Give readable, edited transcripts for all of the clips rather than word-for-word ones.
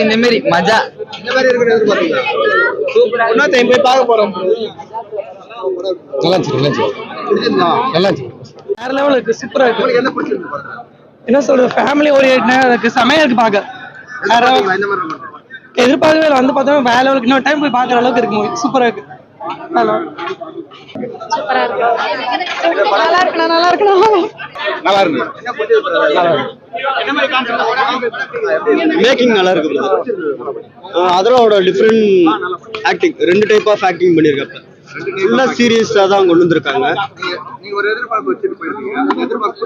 இந்த மாதிரி மஜா இந்த மாதிரி இருக்கிற எதிர்பார்த்தீங்களா? சூப்பரா ஒன்னா டைம் போய் பார்க்க போறோம். நல்லா இருந்துச்சு பிடிச்சிருந்தா? நல்லா இருந்துச்சு. வேற லெவல் இருக்கு, சூப்பரா இருக்கு. உங்களுக்கு என்ன பிடிச்சிருக்கு படத்துல? என்ன சொல்றது, ஃபேமிலி ஓரியன்டா இருக்கு, செமையா இருக்கு பார்க்க. எதிர்பார்த்தீங்களா இந்த மாதிரி இருக்கும்? எதிர்பார்க்கவே இல்லை, வந்து பார்த்தா வேற லெவலுக்கு இன்னொரு டைம் போய் பார்க்குற அளவுக்கு இருக்கு மூவி. சூப்பரா இருக்கு. சூப்பரா இருக்கு. நல்லா இருக்கு. நல்லா இருக்கு. நல்லா இருக்கு. என்ன பிடிச்சிருக்கு படத்துல? நல்லா இருக்கு. என்ன மாதிரி கான்செப்ட்? மேக்கிங் நல்லா இருக்கு அதரோட different acting, 2 type of acting பண்ணியிருக்காங்க. ஃபுல்லா சீரியஸா தான் கொண்டு வந்திருக்காங்க. நீங்க ஒரு எதிர்பார்ப்பு வச்சுட்டு போயிருக்கீங்க. எதிர்பார்ப்பு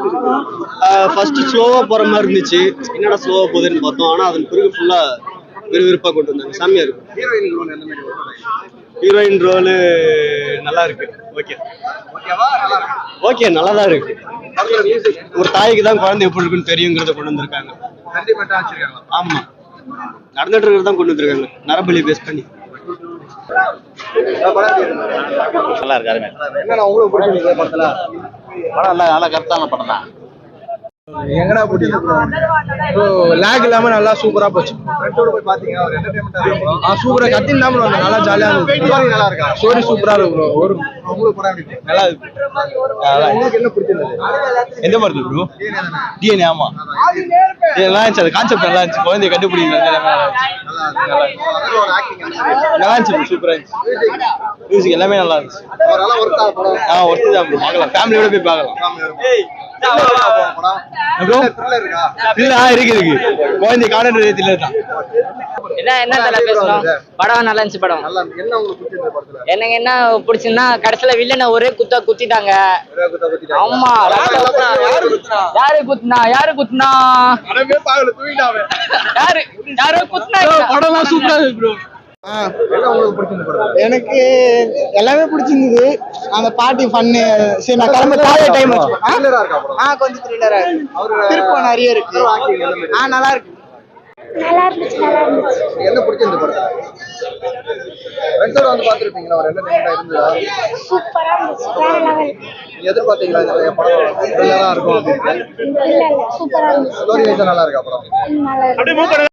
ஃபர்ஸ்ட் ஸ்லோவா போற மாதிரி இருந்துச்சு, என்னடா ஸ்லோவா போகுதுன்னு பார்த்தோம். ஆனா அதன் பிறகு ஃபுல்லா விறுவிறுப்பா கொண்டு வந்தாங்க. செம்மையா இருக்கு. ஹீரோயின் ரோல் எந்த மாதிரி வரும்? ஹீரோயின் ரோலு நல்லா இருக்கு. ஓகே ஓகேவா? நல்லா இருக்கு. ஓகே நல்லா தான் இருக்கு. படத்துல மியூசிக் ஒரு தாய்க்கு தான் குழந்தை எப்படி இருக்குன்னு தெரியுங்கிறத கொண்டு வந்திருக்காங்க. சென்டிமெண்டா வச்சிருக்காங்க. ஆமா, நடந்துட்டு இருக்கிறது தான் கொண்டு வந்திருக்காங்க, நரபலி பேஸ் பண்ணி. நல்லா இருக்கு. அருமை. என்னன்னா உங்களுக்கு பிடிச்சிருக்கு படத்துல? படம் நல்லா கரெக்டான படம் தான். எங்கடா பிடிச்சிருக்கு? லேக் இல்லாம நல்லா சூப்பரா போச்சு. ஃப்ரெண்ட்ஸோட போய் பாத்தீங்க, ஒரு என்டர்டெயின்மெண்டா இருக்கும். சூப்பரா கத்தின் தான் வந்தோம், நல்லா ஜாலியா இருந்தது. ஸ்டோரி நல்லா இருக்கா? ஸ்டோரி சூப்பரா இருக்கு ப்ரோ. ஒரு உங்களுக்கு படம் எப்படி இருக்கு? நல்லா இருக்கு. உங்களுக்கு என்ன பிடிச்சிருந்தது? எந்த மாதிரி ப்ரோ? டிஎன்ஏ. ஆமா, நல்லா இருந்துச்சு. அந்த கான்செப்ட் நல்லா இருந்துச்சு. குழந்தைய கண்டுபிடிக்கிறது நல்லா இருந்துச்சு. அதோட ஆக்டிங் நல்லா இருந்துச்சு. சூப்பரா இருந்துச்சு. மியூசிக் எல்லாமே நல்லா இருந்துச்சு. ஓரளவு ஒர்க் ஆக படம். ஒர்த்து தான் ப்ரோ. பார்க்கலாம், ஃபேமிலியோட போய் பார்க்கலாம். படம் ப்ரோ த்ரில்லர் இருக்கா? இல்ல இருக்கு. குழந்தை காணன்ற ரீதியில தான். என்ன தலை பேசணும். படம் நல்லா இருந்துச்சு. படம் நல்லா இருக்கு. என்ன உங்களுக்கு பிடிச்சிருக்கு படத்துல? எனக்கு என்ன பிடிச்சுன்னா, கடைசியில வில்லனை ஒரே குத்திட்டாங்க. ஆமா, யாரு குத்துனா யாரு குத்துனா. படம்லாம் சூப்பரா இருக்கு ப்ரோ. என்ன உங்களுக்கு பிடிச்சிருக்கு படத்துல? எனக்கு எல்லாமே பிடிச்சிருந்தது. அந்த பாட்டி ஃபன்னு. சரி, நான் கிளம்ப டைம் த்ரில்லரா இருக்கா படம்? கொஞ்சம் த்ரில்லரா இருக்கு. திருப்பம் நிறைய இருக்கு. ஆக்டிங் எந்த மாதிரி? நல்லா இருக்கு. நல்லா இருந்துச்சு. என்ன பிடிச்சிருக்கு படத்துல? ஃப்ரெண்ட்ஸோட வந்து பாத்துருப்பீங்களா? ஒரு என்டர்டெயின்மெண்டா இருந்ததா? சூப்பரா இருந்துச்சு. வேற லெவல். எதிர்பார்த்தீங்களா இந்த படம் த்ரில்லரா இருக்கும் அப்படின்னு? இல்ல சூப்பரா இருந்துச்சு. ஸ்டோரி வைஸா நல்லா இருக்கா படம்? நல்லா இருக்கு.